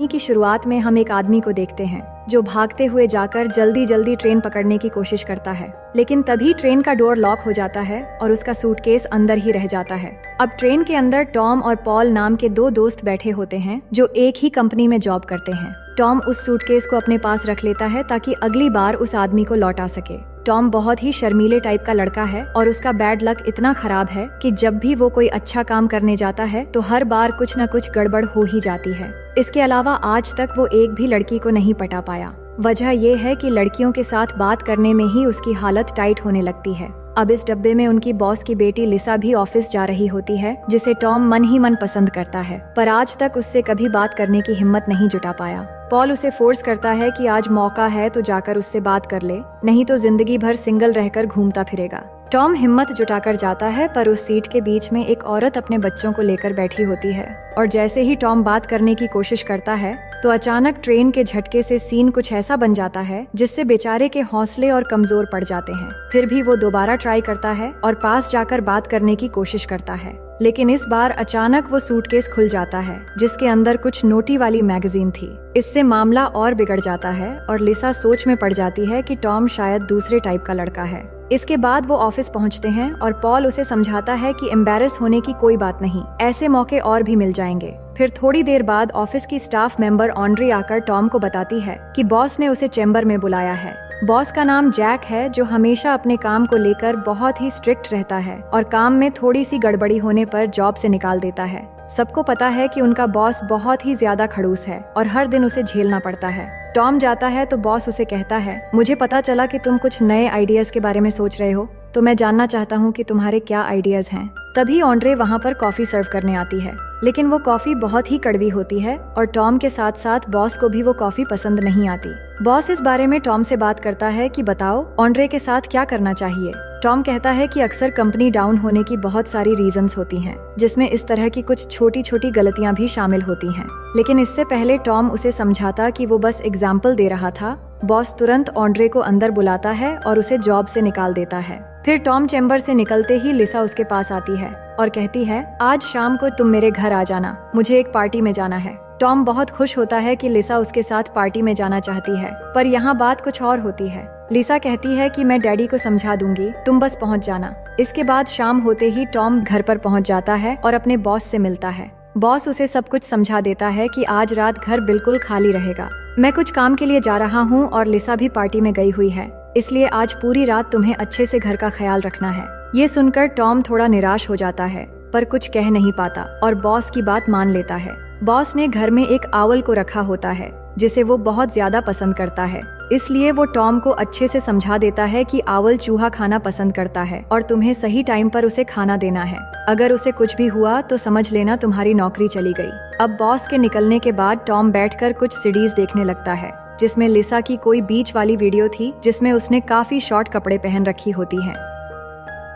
की शुरुआत में हम एक आदमी को देखते हैं जो भागते हुए जाकर जल्दी जल्दी ट्रेन पकड़ने की कोशिश करता है, लेकिन तभी ट्रेन का डोर लॉक हो जाता है और उसका सूटकेस अंदर ही रह जाता है। अब ट्रेन के अंदर टॉम और पॉल नाम के दो दोस्त बैठे होते हैं जो एक ही कंपनी में जॉब करते हैं। टॉम उस सूटकेस को अपने पास रख लेता है ताकि अगली बार उस आदमी को लौटा सके। टॉम बहुत ही शर्मीले टाइप का लड़का है और उसका बैड लक इतना खराब है कि जब भी वो कोई अच्छा काम करने जाता है तो हर बार कुछ न कुछ गड़बड़ हो ही जाती है। इसके अलावा आज तक वो एक भी लड़की को नहीं पटा पाया। वजह ये है कि लड़कियों के साथ बात करने में ही उसकी हालत टाइट होने लगती है। अब इस डब्बे में उनकी बॉस की बेटी लिसा भी ऑफिस जा रही होती है, जिसे टॉम मन ही मन पसंद करता है, पर आज तक उससे कभी बात करने की हिम्मत नहीं जुटा पाया। पॉल उसे फोर्स करता है कि आज मौका है तो जाकर उससे बात कर ले, नहीं तो जिंदगी भर सिंगल रहकर घूमता फिरेगा। टॉम हिम्मत जुटाकर जाता है, पर उस सीट के बीच में एक औरत अपने बच्चों को लेकर बैठी होती है और जैसे ही टॉम बात करने की कोशिश करता है तो अचानक ट्रेन के झटके से सीन कुछ ऐसा बन जाता है जिससे बेचारे के हौसले और कमजोर पड़ जाते हैं। फिर भी वो दोबारा ट्राई करता है और पास जाकर बात करने की कोशिश करता है, लेकिन इस बार अचानक वो सूटकेस खुल जाता है जिसके अंदर कुछ नोटी वाली मैगजीन थी। इससे मामला और बिगड़ जाता है और लिसा सोच में पड़ जाती है कि टॉम शायद दूसरे टाइप का लड़का है। इसके बाद वो ऑफिस पहुंचते हैं और पॉल उसे समझाता है कि एम्बैरेस होने की कोई बात नहीं, ऐसे मौके और भी मिल जाएंगे। फिर थोड़ी देर बाद ऑफिस की स्टाफ मेंबर ऑन्ड्री आकर टॉम को बताती है कि बॉस ने उसे चैम्बर में बुलाया है। बॉस का नाम जैक है, जो हमेशा अपने काम को लेकर बहुत ही स्ट्रिक्ट रहता है और काम में थोड़ी सी गड़बड़ी होने पर जॉब से निकाल देता है। सबको पता है कि उनका बॉस बहुत ही ज्यादा खड़ूस है और हर दिन उसे झेलना पड़ता है। टॉम जाता है तो बॉस उसे कहता है, मुझे पता चला कि तुम कुछ नए आइडियाज के बारे में सोच रहे हो, तो मैं जानना चाहता हूँ कि तुम्हारे क्या आइडियाज हैं। तभी ऑन्ड्रे वहाँ पर कॉफी सर्व करने आती है, लेकिन वो कॉफी बहुत ही कड़वी होती है और टॉम के साथ साथ बॉस को भी वो कॉफी पसंद नहीं आती। बॉस इस बारे में टॉम से बात करता है कि बताओ ऑन्ड्रे के साथ क्या करना चाहिए। टॉम कहता है कि अक्सर कंपनी डाउन होने की बहुत सारी रीजंस होती हैं, जिसमें इस तरह की कुछ छोटी छोटी गलतियां भी शामिल होती हैं। लेकिन इससे पहले टॉम उसे समझाता कि वो बस एग्जाम्पल दे रहा था, बॉस तुरंत ऑन्ड्रे को अंदर बुलाता है और उसे जॉब से निकाल देता है। फिर टॉम चैम्बर से निकलते ही लिसा उसके पास आती है और कहती है, आज शाम को तुम मेरे घर आ जाना, मुझे एक पार्टी में जाना है। टॉम बहुत खुश होता है कि लिसा उसके साथ पार्टी में जाना चाहती है, पर यहाँ बात कुछ और होती है। लिसा कहती है कि मैं डैडी को समझा दूंगी, तुम बस पहुँच जाना। इसके बाद शाम होते ही टॉम घर पर पहुँच जाता है और अपने बॉस से मिलता है। बॉस उसे सब कुछ समझा देता है कि आज रात घर बिल्कुल खाली रहेगा, मैं कुछ काम के लिए जा रहा हूँ और लिसा भी पार्टी में गई हुई है, इसलिए आज पूरी रात तुम्हें अच्छे से घर का ख्याल रखना है। ये सुनकर टॉम थोड़ा निराश हो जाता है, पर कुछ कह नहीं पाता और बॉस की बात मान लेता है। बॉस ने घर में एक आउल को रखा होता है जिसे वो बहुत ज्यादा पसंद करता है, इसलिए वो टॉम को अच्छे से समझा देता है कि आउल चूहा खाना पसंद करता है और तुम्हें सही टाइम पर उसे खाना देना है। अगर उसे कुछ भी हुआ तो समझ लेना तुम्हारी नौकरी चली गई। अब बॉस के निकलने के बाद टॉम बैठकर कुछ सीरीज देखने लगता है, जिसमें लिसा की कोई बीच वाली वीडियो थी जिसमें उसने काफी शॉर्ट कपड़े पहन रखी होती हैं।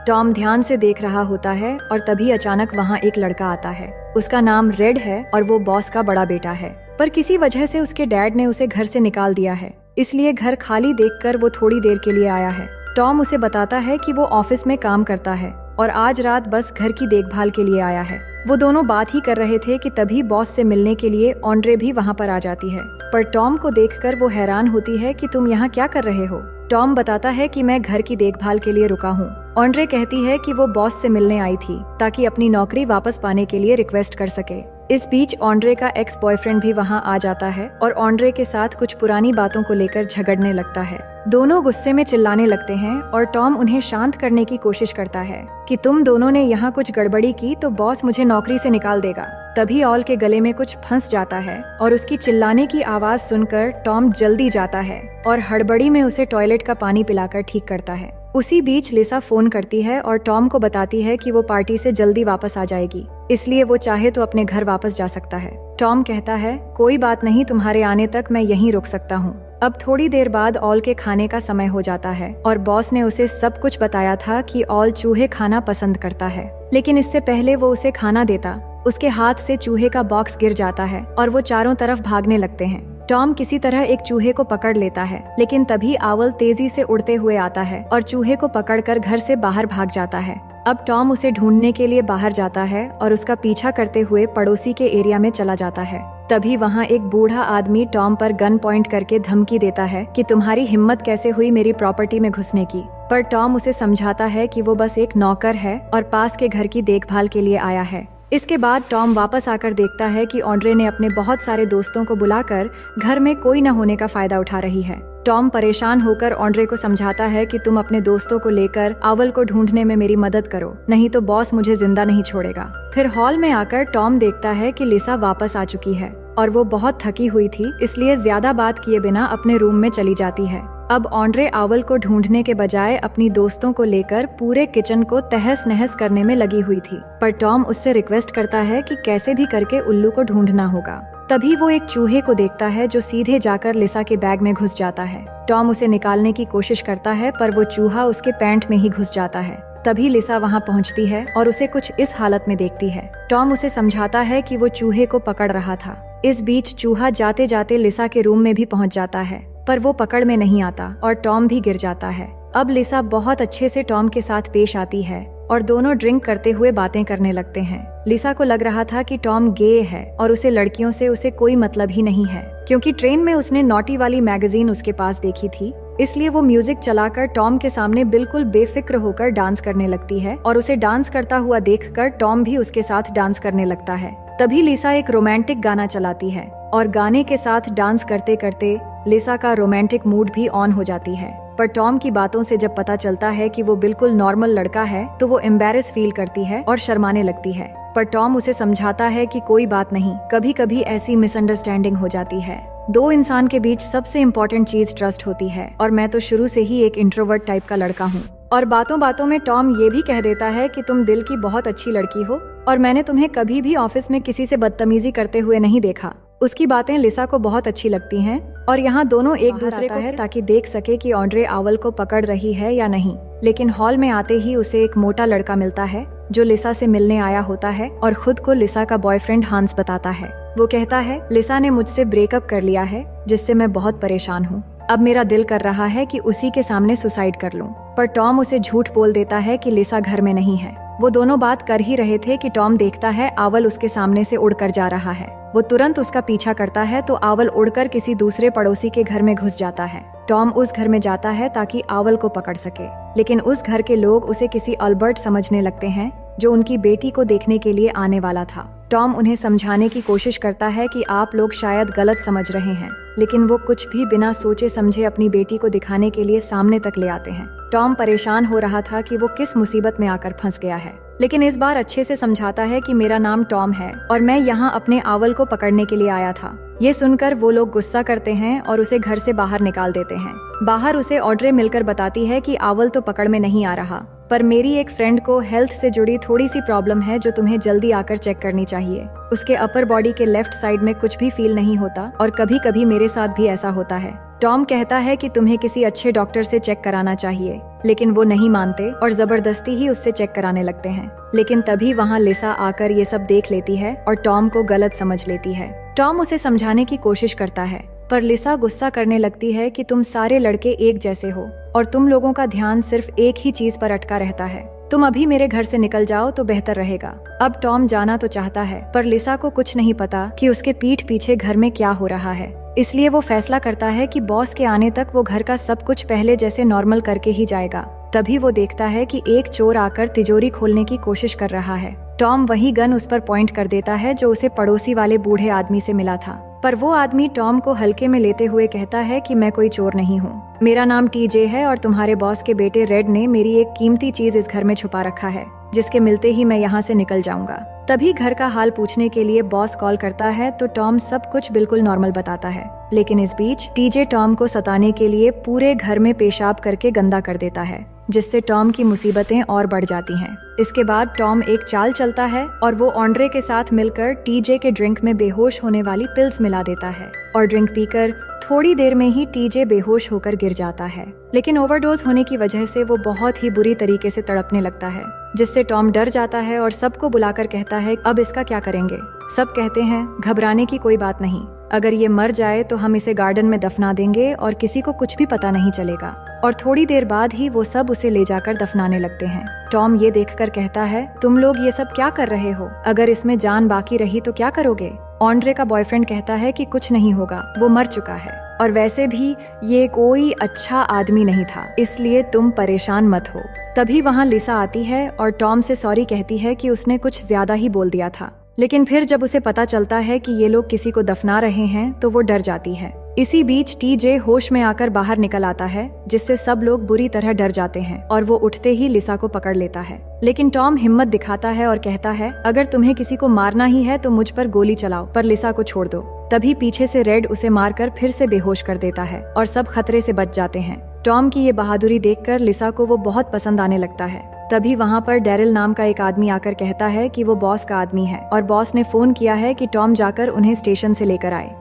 टॉम ध्यान से देख रहा होता है और तभी अचानक वहाँ एक लड़का आता है। उसका नाम रेड है और वो बॉस का बड़ा बेटा है, पर किसी वजह से उसके डैड ने उसे घर से निकाल दिया है, इसलिए घर खाली देखकर वो थोड़ी देर के लिए आया है। टॉम उसे बताता है कि वो ऑफिस में काम करता है और आज रात बस घर की देखभाल के लिए आया है। वो दोनों बात ही कर रहे थे कि तभी बॉस से मिलने के लिए ऑन्ड्रे भी वहाँ पर आ जाती है, पर टॉम को देखकर वो हैरान होती है कि तुम यहाँ क्या कर रहे हो। टॉम बताता है कि मैं घर की देखभाल के लिए रुका हूँ। ऑन्ड्रे कहती है कि वो बॉस से मिलने आई थी ताकि अपनी नौकरी वापस पाने के लिए रिक्वेस्ट कर सके। इस बीच ऑन्ड्रे का एक्स बॉयफ्रेंड भी वहाँ आ जाता है और ऑन्ड्रे के साथ कुछ पुरानी बातों को लेकर झगड़ने लगता है। दोनों गुस्से में चिल्लाने लगते हैं और टॉम उन्हें शांत करने की कोशिश करता है कि तुम दोनों ने यहाँ कुछ गड़बड़ी की तो बॉस मुझे नौकरी से निकाल देगा। तभी ऑल के गले में कुछ फंस जाता है और उसकी चिल्लाने की आवाज सुनकर टॉम जल्दी जाता है और हड़बड़ी में उसे टॉयलेट का पानी पिलाकर ठीक करता है। उसी बीच लिसा फोन करती है और टॉम को बताती है कि वो पार्टी से जल्दी वापस आ जाएगी, इसलिए वो चाहे तो अपने घर वापस जा सकता है। टॉम कहता है, कोई बात नहीं, तुम्हारे आने तक मैं यहीं रुक सकता हूँ। अब थोड़ी देर बाद ऑल के खाने का समय हो जाता है और बॉस ने उसे सब कुछ बताया था कि ऑल चूहे खाना पसंद करता है, लेकिन इससे पहले वो उसे खाना देता उसके हाथ से चूहे का बॉक्स गिर जाता है और वो चारों तरफ भागने लगते हैं। टॉम किसी तरह एक चूहे को पकड़ लेता है, लेकिन तभी आउल तेजी से उड़ते हुए आता है और चूहे को पकड़कर घर से बाहर भाग जाता है। अब टॉम उसे ढूंढने के लिए बाहर जाता है और उसका पीछा करते हुए पड़ोसी के एरिया में चला जाता है। तभी वहाँ एक बूढ़ा आदमी टॉम पर गन पॉइंट करके धमकी देता है कि तुम्हारी हिम्मत कैसे हुई मेरी प्रॉपर्टी में घुसने की। पर टॉम उसे समझाता है कि वो बस एक नौकर है और पास के घर की देखभाल के लिए आया है। इसके बाद टॉम वापस आकर देखता है कि ऑड्रे ने अपने बहुत सारे दोस्तों को बुलाकर घर में कोई न होने का फायदा उठा रही है। टॉम परेशान होकर ऑड्रे को समझाता है कि तुम अपने दोस्तों को लेकर आउल को ढूंढने में मेरी मदद करो, नहीं तो बॉस मुझे जिंदा नहीं छोड़ेगा। फिर हॉल में आकर टॉम देखता है कि लिसा वापस आ चुकी है और वो बहुत थकी हुई थी, इसलिए ज्यादा बात किए बिना अपने रूम में चली जाती है। अब ऑड्रे आउल को ढूंढने के बजाय अपनी दोस्तों को लेकर पूरे किचन को तहस नहस करने में लगी हुई थी। पर टॉम उससे रिक्वेस्ट करता है कि कैसे भी करके उल्लू को ढूंढना होगा। तभी वो एक चूहे को देखता है जो सीधे जाकर लिसा के बैग में घुस जाता है। टॉम उसे निकालने की कोशिश करता है पर वो चूहा उसके पैंट में ही घुस जाता है। तभी लिसा वहाँ पहुँचती है और उसे कुछ इस हालत में देखती है। टॉम उसे समझाता है कि वो चूहे को पकड़ रहा था। इस बीच चूहा जाते जाते लिसा के रूम में भी पहुँच जाता है, पर वो पकड़ में नहीं आता और टॉम भी गिर जाता है। अब लिसा बहुत अच्छे से टॉम के साथ पेश आती है और दोनों ड्रिंक करते हुए बातें करने लगते हैं। लिसा को लग रहा था कि टॉम गे है और उसे लड़कियों से उसे कोई मतलब ही नहीं है, क्योंकि ट्रेन में उसने नॉटी वाली मैगजीन उसके पास देखी थी। इसलिए वो म्यूजिक चलाकर टॉम के सामने बिल्कुल बेफिक्र होकर डांस करने लगती है और उसे डांस करता हुआ देखकर टॉम भी उसके साथ डांस करने लगता है। तभी लिसा एक रोमांटिक गाना चलाती है और गाने के साथ डांस करते करते लिसा का रोमांटिक मूड भी ऑन हो जाती है। पर टॉम की बातों से जब पता चलता है कि वो बिल्कुल नॉर्मल लड़का है तो वो एम्बैरेस फील करती है और शर्माने लगती है। पर टॉम उसे समझाता है कि कोई बात नहीं, कभी कभी ऐसी मिसअंडरस्टैंडिंग हो जाती है। दो इंसान के बीच सबसे इम्पोर्टेंट चीज ट्रस्ट होती है और मैं तो शुरू से ही एक इंट्रोवर्ट टाइप का लड़का हूँ। और बातों बातों में टॉम ये भी कह देता है कि तुम दिल की बहुत अच्छी लड़की हो और मैंने तुम्हें कभी भी ऑफिस में किसी से बदतमीजी करते हुए नहीं देखा। उसकी बातें लिसा को बहुत अच्छी लगती हैं और यहाँ दोनों एक दूसरे को है ताकि देख सके कि ऑड्रे आउल को पकड़ रही है या नहीं। लेकिन हॉल में आते ही उसे एक मोटा लड़का मिलता है जो लिसा से मिलने आया होता है और खुद को लिसा का बॉयफ्रेंड हांस बताता है। वो कहता है, लिसा ने मुझसे ब्रेकअप कर लिया है जिससे मैं बहुत परेशान हूँ। अब मेरा दिल कर रहा है कि उसी के सामने सुसाइड कर लूं। पर टॉम उसे झूठ बोल देता है कि लिसा घर में नहीं है। वो दोनों बात कर ही रहे थे कि टॉम देखता है आउल उसके सामने से उड़कर जा रहा है। वो तुरंत उसका पीछा करता है तो आउल उड़कर किसी दूसरे पड़ोसी के घर में घुस जाता है। टॉम उस घर में जाता है ताकि आउल को पकड़ सके, लेकिन उस घर के लोग उसे किसी अल्बर्ट समझने लगते हैं जो उनकी बेटी को देखने के लिए आने वाला था। टॉम उन्हें समझाने की कोशिश करता है कि आप लोग शायद गलत समझ रहे हैं, लेकिन वो कुछ भी बिना सोचे समझे अपनी बेटी को दिखाने के लिए सामने तक ले आते हैं। टॉम परेशान हो रहा था कि वो किस मुसीबत में आकर फंस गया है, लेकिन इस बार अच्छे से समझाता है कि मेरा नाम टॉम है और मैं यहाँ अपने आउल को पकड़ने के लिए आया था। ये सुनकर वो लोग गुस्सा करते हैं और उसे घर से बाहर निकाल देते हैं। बाहर उसे ऑड्रे मिलकर बताती है कि आउल तो पकड़ में नहीं आ रहा, पर मेरी एक फ्रेंड को हेल्थ से जुड़ी थोड़ी सी प्रॉब्लम है जो तुम्हें जल्दी आकर चेक करनी चाहिए। उसके अपर बॉडी के लेफ्ट साइड में कुछ भी फील नहीं होता और कभी कभी मेरे साथ भी ऐसा होता है। टॉम कहता है कि तुम्हें किसी अच्छे डॉक्टर से चेक कराना चाहिए, लेकिन वो नहीं मानते और जबरदस्ती ही उससे चेक कराने लगते हैं। लेकिन तभी वहाँ लिसा आकर ये सब देख लेती है और टॉम को गलत समझ लेती है। टॉम उसे समझाने की कोशिश करता है, पर लिसा गुस्सा करने लगती है कि तुम सारे लड़के एक जैसे हो और तुम लोगों का ध्यान सिर्फ एक ही चीज पर अटका रहता है। तुम अभी मेरे घर से निकल जाओ तो बेहतर रहेगा। अब टॉम जाना तो चाहता है, पर लिसा को कुछ नहीं पता कि उसके पीठ पीछे घर में क्या हो रहा है। इसलिए वो फैसला करता है कि बॉस के आने तक वो घर का सब कुछ पहले जैसे नॉर्मल करके ही जाएगा। तभी वो देखता है कि एक चोर आकर तिजोरी खोलने की कोशिश कर रहा है। टॉम वही गन उस पर पॉइंट कर देता है जो उसे पड़ोसी वाले बूढ़े आदमी से मिला था, पर वो आदमी टॉम को हल्के में लेते हुए कहता है कि मैं कोई चोर नहीं हूँ, मेरा नाम टीजे है और तुम्हारे बॉस के बेटे रेड ने मेरी एक कीमती चीज इस घर में छुपा रखा है, जिसके मिलते ही मैं यहाँ से निकल जाऊंगा। तभी घर का हाल पूछने के लिए बॉस कॉल करता है तो टॉम सब कुछ बिल्कुल नॉर्मल बताता है, लेकिन इस बीच टीजे टॉम को सताने के लिए पूरे घर में पेशाब करके गंदा कर देता है, जिससे टॉम की मुसीबतें और बढ़ जाती हैं। इसके बाद टॉम एक चाल चलता है और वो ऑड्रे के साथ मिलकर टीजे के ड्रिंक में बेहोश होने वाली पिल्स मिला देता है और ड्रिंक पीकर थोड़ी देर में ही टीजे बेहोश होकर गिर जाता है। लेकिन ओवरडोज होने की वजह से वो बहुत ही बुरी तरीके से तड़पने लगता है, जिससे टॉम डर जाता है और सबको बुलाकर कहता है अब इसका क्या करेंगे। सब कहते हैं घबराने की कोई बात नहीं, अगर ये मर जाए तो हम इसे गार्डन में दफना देंगे और किसी को कुछ भी पता नहीं चलेगा। और थोड़ी देर बाद ही वो सब उसे ले जाकर दफनाने लगते हैं। टॉम ये देखकर कहता है, तुम लोग ये सब क्या कर रहे हो? अगर इसमें जान बाकी रही तो क्या करोगे? ऑन्ड्रे का बॉयफ्रेंड कहता है कि कुछ नहीं होगा, वो मर चुका है और वैसे भी ये कोई अच्छा आदमी नहीं था, इसलिए तुम परेशान मत हो। तभी वहाँ लिसा आती है और टॉम से सॉरी कहती है कि उसने कुछ ज्यादा ही बोल दिया था। लेकिन फिर जब उसे पता चलता है कि ये लोग किसी को दफना रहे हैं तो वो डर जाती है। इसी बीच टीजे होश में आकर बाहर निकल आता है, जिससे सब लोग बुरी तरह डर जाते हैं और वो उठते ही लिसा को पकड़ लेता है। लेकिन टॉम हिम्मत दिखाता है और कहता है, अगर तुम्हें किसी को मारना ही है तो मुझ पर गोली चलाओ, पर लिसा को छोड़ दो। तभी पीछे से रेड उसे मारकर फिर से बेहोश कर देता है और सब खतरे से बच जाते हैं। टॉम की ये बहादुरी देखकर लिसा को वो बहुत पसंद आने लगता है। तभी वहाँ पर डैरिल नाम का एक आदमी आकर कहता है कि वो बॉस का आदमी है और बॉस ने फोन किया है कि टॉम जाकर उन्हें स्टेशन से लेकर आए।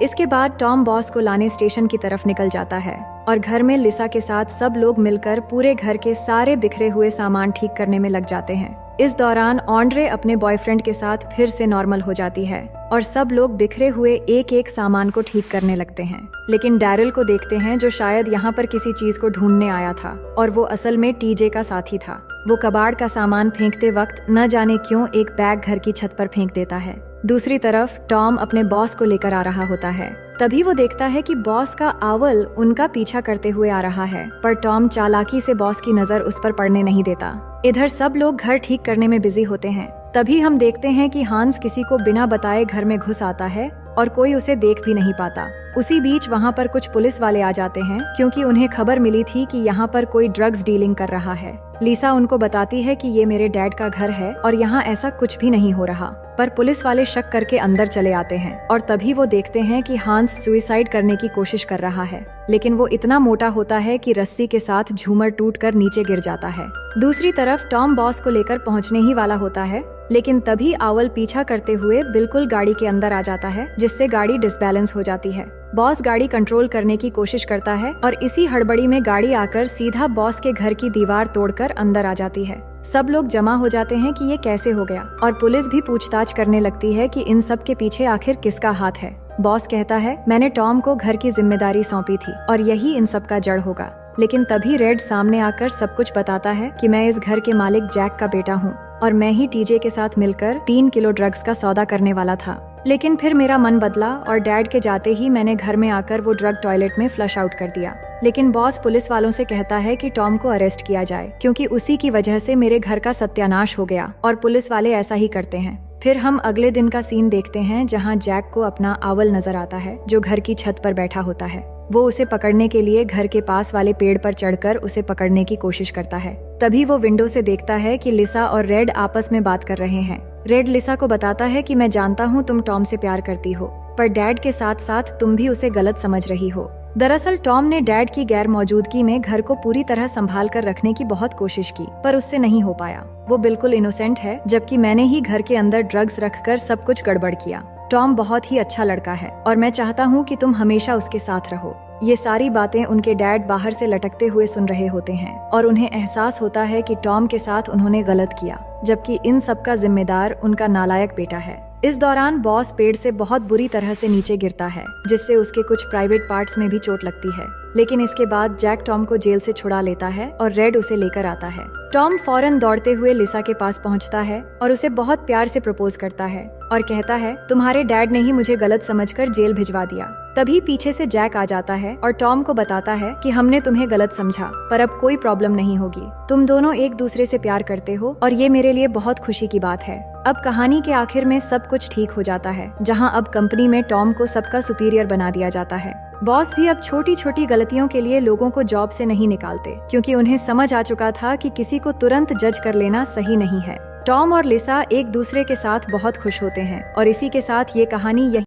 इसके बाद टॉम बॉस को लाने स्टेशन की तरफ निकल जाता है और घर में लिसा के साथ सब लोग मिलकर पूरे घर के सारे बिखरे हुए सामान ठीक करने में लग जाते हैं। इस दौरान ऑन्ड्रे अपने बॉयफ्रेंड के साथ फिर से नॉर्मल हो जाती है और सब लोग बिखरे हुए एक एक सामान को ठीक करने लगते हैं। लेकिन डैरिल को देखते हैं, जो शायद यहाँ पर किसी चीज को ढूंढने आया था और वो असल में टीजे का साथी था। वो कबाड़ का सामान फेंकते वक्त न जाने क्यों एक बैग घर की छत पर फेंक देता है। दूसरी तरफ टॉम अपने बॉस को लेकर आ रहा होता है। तभी वो देखता है कि बॉस का आउल उनका पीछा करते हुए आ रहा है, पर टॉम चालाकी से बॉस की नजर उस पर पड़ने नहीं देता। इधर सब लोग घर ठीक करने में बिजी होते हैं। तभी हम देखते हैं कि हांस किसी को बिना बताए घर में घुस आता है और कोई उसे देख भी नहीं पाता। उसी बीच वहाँ पर कुछ पुलिस वाले आ जाते हैं, क्योंकि उन्हें खबर मिली थी कि यहाँ पर कोई ड्रग्स डीलिंग कर रहा है। लिसा उनको बताती है कि ये मेरे डैड का घर है और यहाँ ऐसा कुछ भी नहीं हो रहा, पर पुलिस वाले शक करके अंदर चले आते हैं और तभी वो देखते हैं कि हांस सुसाइड करने की कोशिश कर रहा है, लेकिन वो इतना मोटा होता है कि रस्सी के साथ झूमर टूटकर नीचे गिर जाता है। दूसरी तरफ टॉम बॉस को लेकर पहुँचने ही वाला होता है, लेकिन तभी आउल पीछा करते हुए बिल्कुल गाड़ी के अंदर आ जाता है, जिससे गाड़ी डिसबैलेंस हो जाती है। बॉस गाड़ी कंट्रोल करने की कोशिश करता है और इसी हड़बड़ी में गाड़ी आकर सीधा बॉस के घर की दीवार तोड़कर अंदर आ जाती है। सब लोग जमा हो जाते हैं कि ये कैसे हो गया और पुलिस भी पूछताछ करने लगती है कि इन सब के पीछे आखिर किसका हाथ है। बॉस कहता है, मैंने टॉम को घर की जिम्मेदारी सौंपी थी और यही इन सब का जड़ होगा। लेकिन तभी रेड सामने आकर सब कुछ बताता है कि मैं इस घर के मालिक जैक का बेटा हूँ और मैं ही टीजे के साथ मिलकर 3 किलो ड्रग्स का सौदा करने वाला था। लेकिन फिर मेरा मन बदला और डैड के जाते ही मैंने घर में आकर वो ड्रग टॉयलेट में फ्लश आउट कर दिया। लेकिन बॉस पुलिस वालों से कहता है कि टॉम को अरेस्ट किया जाए, क्योंकि उसी की वजह से मेरे घर का सत्यानाश हो गया और पुलिस वाले ऐसा ही करते हैं। फिर हम अगले दिन का सीन देखते हैं, जहाँ जैक को अपना आउल नजर आता है जो घर की छत पर बैठा होता है। वो उसे पकड़ने के लिए घर के पास वाले पेड़ पर चढ़कर उसे पकड़ने की कोशिश करता है। तभी वो विंडो से देखता है कि लिसा और रेड आपस में बात कर रहे हैं। रेड लिसा को बताता है कि मैं जानता हूँ तुम टॉम से प्यार करती हो, पर डैड के साथ साथ तुम भी उसे गलत समझ रही हो। दरअसल टॉम ने डैड की गैर मौजूदगी में घर को पूरी तरह संभाल कर रखने की बहुत कोशिश की, पर उससे नहीं हो पाया। वो बिल्कुल इनोसेंट है, जबकि मैंने ही घर के अंदर ड्रग्स रखकर सब कुछ गड़बड़ किया। टॉम बहुत ही अच्छा लड़का है और मैं चाहता हूँ कि तुम हमेशा उसके साथ रहो। ये सारी बातें उनके डैड बाहर से लटकते हुए सुन रहे होते हैं और उन्हें एहसास होता है कि टॉम के साथ उन्होंने गलत किया, जबकि इन सब का जिम्मेदार उनका नालायक बेटा है। इस दौरान बॉस पेड़ से बहुत बुरी तरह से नीचे गिरता है, जिससे उसके कुछ प्राइवेट पार्ट्स में भी चोट लगती है। लेकिन इसके बाद जैक टॉम को जेल से छुड़ा लेता है और रेड उसे लेकर आता है। टॉम फौरन दौड़ते हुए लिसा के पास पहुंचता है और उसे बहुत प्यार से प्रपोज करता है और कहता है, तुम्हारे डैड ने ही मुझे गलत समझकर जेल भिजवा दिया। तभी पीछे से जैक आ जाता है और टॉम को बताता है कि हमने तुम्हें गलत समझा, पर अब कोई प्रॉब्लम नहीं होगी। तुम दोनों एक दूसरे से प्यार करते हो और ये मेरे लिए बहुत खुशी की बात है। अब कहानी के आखिर में सब कुछ ठीक हो जाता है, जहां अब कंपनी में टॉम को सबका सुपीरियर बना दिया जाता है। बॉस भी अब छोटी छोटी गलतियों के लिए लोगों को जॉब से नहीं निकालते, क्योंकि उन्हें समझ आ चुका था कि किसी को तुरंत जज कर लेना सही नहीं है। टॉम और लिसा एक दूसरे के साथ बहुत खुश होते हैं और इसी के साथ ये कहानी यही